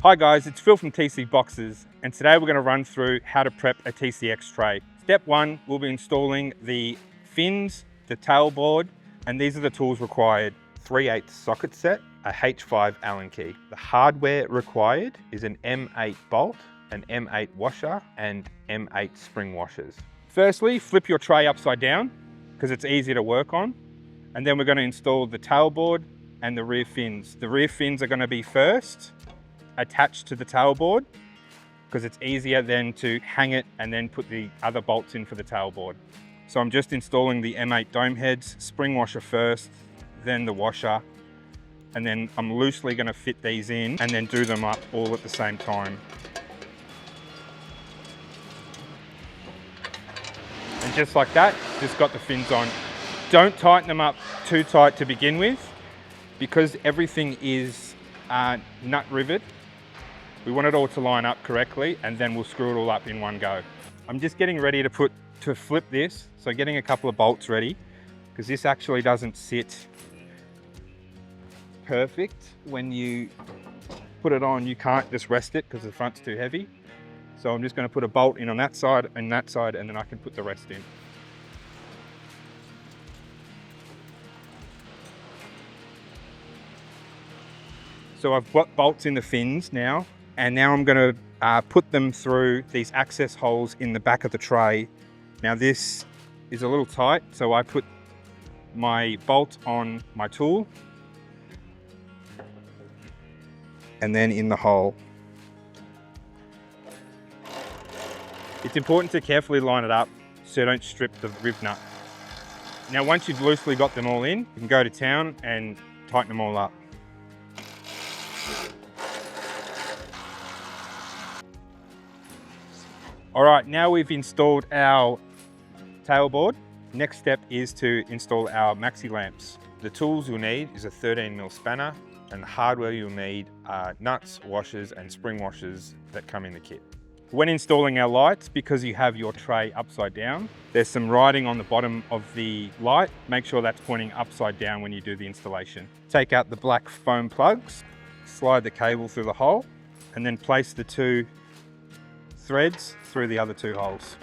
Hi guys, it's Phil from TC Boxes, and today we're going to run through how to prep a TCX tray. Step one, we'll be installing the fins, the tailboard, and these are the tools required. 3/8 socket set, a H5 Allen key. The hardware required is an M8 bolt, an M8 washer, and M8 spring washers. Firstly, flip your tray upside down because it's easier to work on. And then we're going to install the tailboard and the rear fins. The rear fins are going to be first, attached to the tailboard, because it's easier then to hang it and then put the other bolts in for the tailboard. So I'm just installing the M8 dome heads, spring washer first, then the washer, and then I'm loosely going to fit these in and then do them up all at the same time. And just like that, just got the fins on. Don't tighten them up too tight to begin with, because everything is nut rivet. We want it all to line up correctly, and then we'll screw it all up in one go. I'm just getting ready to flip this, so getting a couple of bolts ready, because this actually doesn't sit perfect. When you put it on, you can't just rest it because the front's too heavy. So I'm just going to put a bolt in on that side and that side, and then I can put the rest in. So I've got bolts in the fins now, and now I'm going to put them through these access holes in the back of the tray. Now this is a little tight, so I put my bolt on my tool and then in the hole. It's important to carefully line it up so you don't strip the rib nut. Now once you've loosely got them all in, you can go to town and tighten them all up. All right, now we've installed our tailboard. Next step is to install our maxi lamps. The tools you'll need is a 13mm spanner, and the hardware you'll need are nuts, washers, and spring washers that come in the kit. When installing our lights, because you have your tray upside down, there's some writing on the bottom of the light. Make sure that's pointing upside down when you do the installation. Take out the black foam plugs, slide the cable through the hole, and then place the two threads through the other two holes.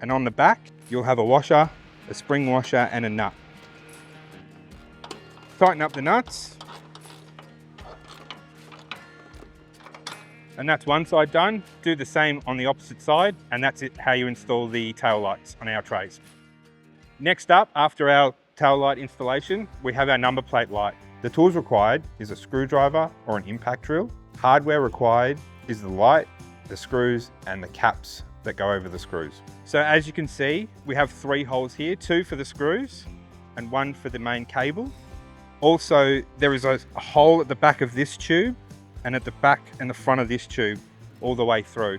And on the back, you'll have a washer, a spring washer, and a nut. Tighten up the nuts. And that's one side done. Do the same on the opposite side, and that's it, how you install the tail lights on our trays. Next up, after our tail light installation, we have our number plate light. The tools required is a screwdriver or an impact drill. Hardware required is the light, the screws, and the caps that go over the screws. So as you can see, we have 3 holes here, 2 for the screws and 1 for the main cable. Also, there is a hole at the back of this tube and at the back and the front of this tube all the way through.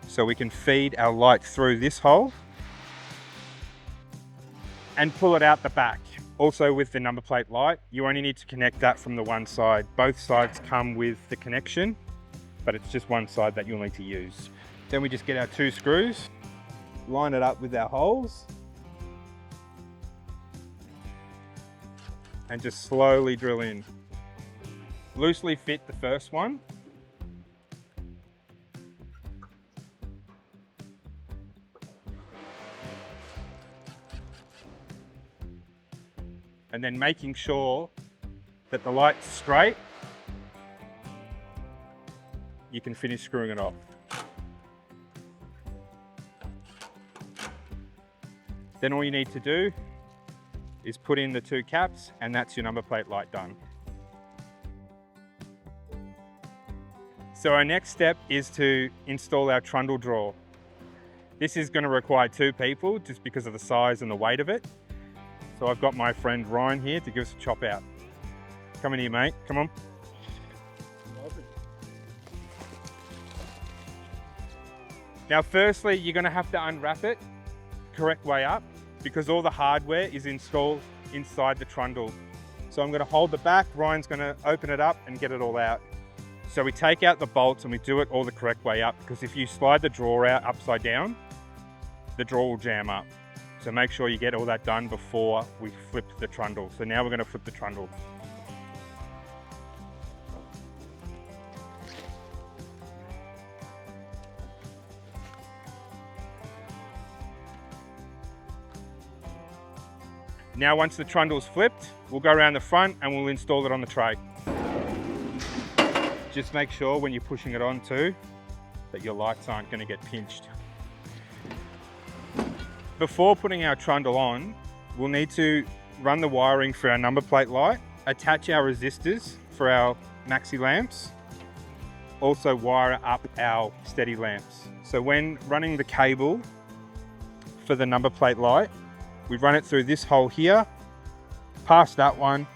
So we can feed our light through this hole and pull it out the back. Also with the number plate light, you only need to connect that from the one side. Both sides come with the connection, but it's just one side that you'll need to use. Then we just get our 2 screws, line it up with our holes, and just slowly drill in. Loosely fit the first one. And then making sure that the light's straight, you can finish screwing it off. Then all you need to do is put in the 2 caps, and that's your number plate light done. So our next step is to install our trundle drawer. This is going to require 2 people just because of the size and the weight of it. So I've got my friend Ryan here to give us a chop out. Come in here, mate, come on. Now firstly, you're going to have to unwrap it correct way up, because all the hardware is installed inside the trundle. So I'm going to hold the back, Ryan's going to open it up and get it all out. So we take out the bolts and we do it all the correct way up, because if you slide the drawer out upside down, the drawer will jam up. So make sure you get all that done before we flip the trundle. So now we're going to flip the trundle. Now once the trundle's flipped, we'll go around the front and we'll install it on the tray. Just make sure when you're pushing it on too, that your lights aren't going to get pinched. Before putting our trundle on, we'll need to run the wiring for our number plate light, attach our resistors for our maxi lamps, also wire up our steady lamps. So when running the cable for the number plate light, we run it through this hole here, past that one,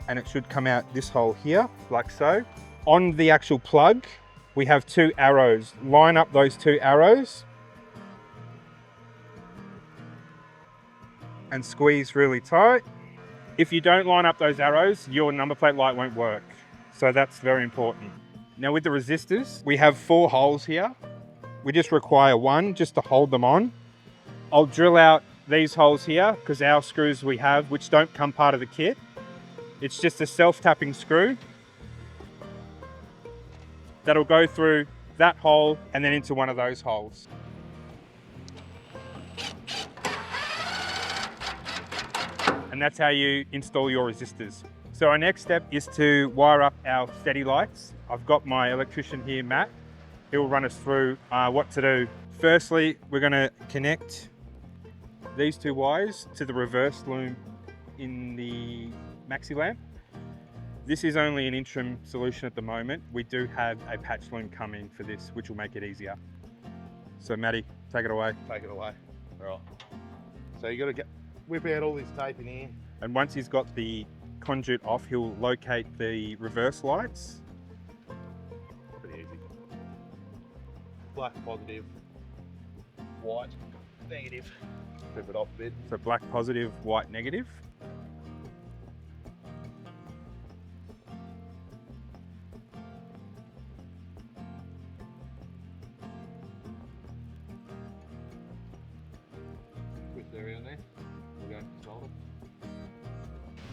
and it should come out this hole here, like so. On the actual plug, we have 2 arrows. Line up those 2 arrows and squeeze really tight. If you don't line up those arrows, your number plate light won't work. So that's very important. Now with the resistors, we have 4 holes here. We just require 1 just to hold them on. I'll drill out these holes here because our screws we have, which don't come part of the kit. It's just a self-tapping screw that'll go through that hole and then into one of those holes. And that's how you install your resistors. So our next step is to wire up our steady lights. I've got my electrician here, Matt. He'll run us through what to do. Firstly, we're gonna connect these 2 wires to the reverse loom in the maxi lamp. This is only an interim solution at the moment. We do have a patch loom coming for this, which will make it easier. So Matty, take it away. Take it away. All right. So you got to whip out all this tape in here. And once he's got the conduit off, he'll locate the reverse lights. Pretty easy. Black positive, white negative. Flip it off a bit. So black positive, white negative.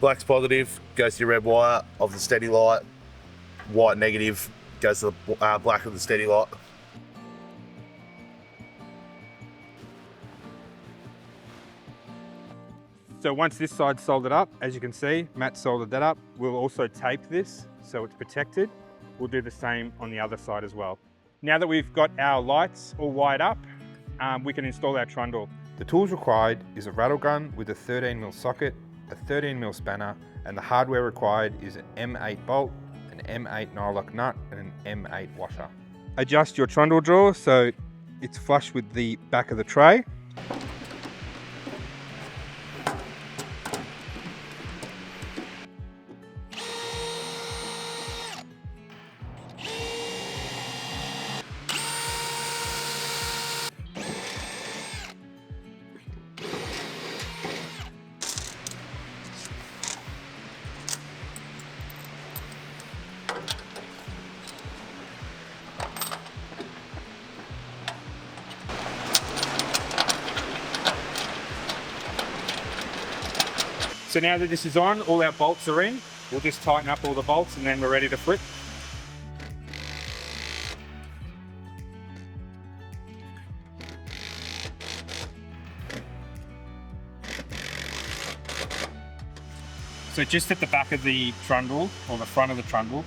Black's positive, goes to your red wire of the steady light. White negative goes to the black of the steady light. So once this side's soldered up, as you can see, Matt soldered that up. We'll also tape this so it's protected. We'll do the same on the other side as well. Now that we've got our lights all wired up, we can install our trundle. The tools required is a rattle gun with a 13mm socket, a 13mm spanner, and the hardware required is an M8 bolt, an M8 nylock nut, and an M8 washer. Adjust your trundle drawer so it's flush with the back of the tray. So now that this is on, all our bolts are in. We'll just tighten up all the bolts and then we're ready to flip. So just at the back of the trundle, or the front of the trundle,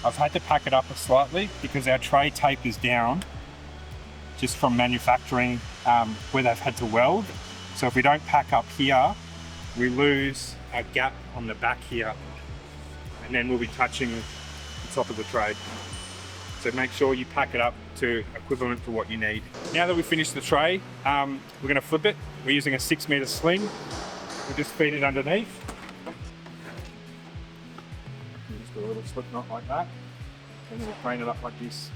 I've had to pack it up slightly because our tray tape is down just from manufacturing where they've had to weld. So if we don't pack up here, we lose our gap on the back here, and then we'll be touching the top of the tray. So make sure you pack it up to equivalent to what you need. Now that we've finished the tray, we're going to flip it. We're using a 6-meter sling. We'll just feed it underneath. Just do a little slip knot like that, and then we'll crane it up like this.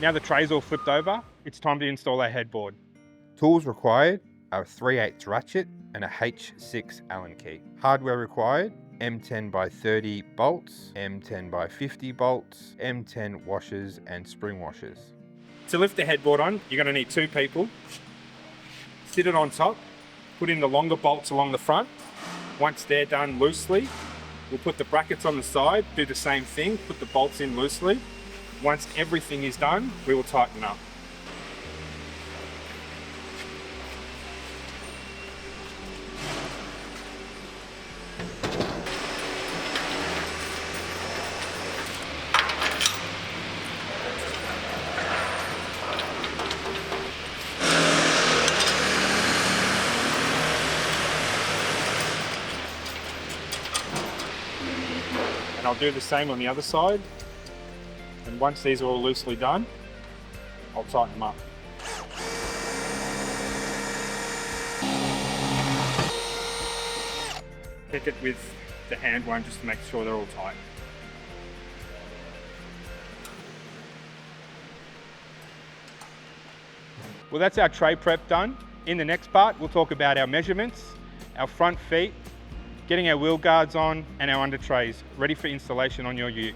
Now the tray's all flipped over, it's time to install our headboard. Tools required are a 3/8 ratchet and a H6 Allen key. Hardware required, M10 by 30 bolts, M10 by 50 bolts, M10 washers and spring washers. To lift the headboard on, you're going to need 2 people. Sit it on top, put in the longer bolts along the front. Once they're done loosely, we'll put the brackets on the side, do the same thing, put the bolts in loosely. Once everything is done, we will tighten up. And I'll do the same on the other side. And once these are all loosely done, I'll tighten them up. Check it with the hand one just to make sure they're all tight. Well, that's our tray prep done. In the next part, we'll talk about our measurements, our front feet, getting our wheel guards on, and our under trays ready for installation on your ute.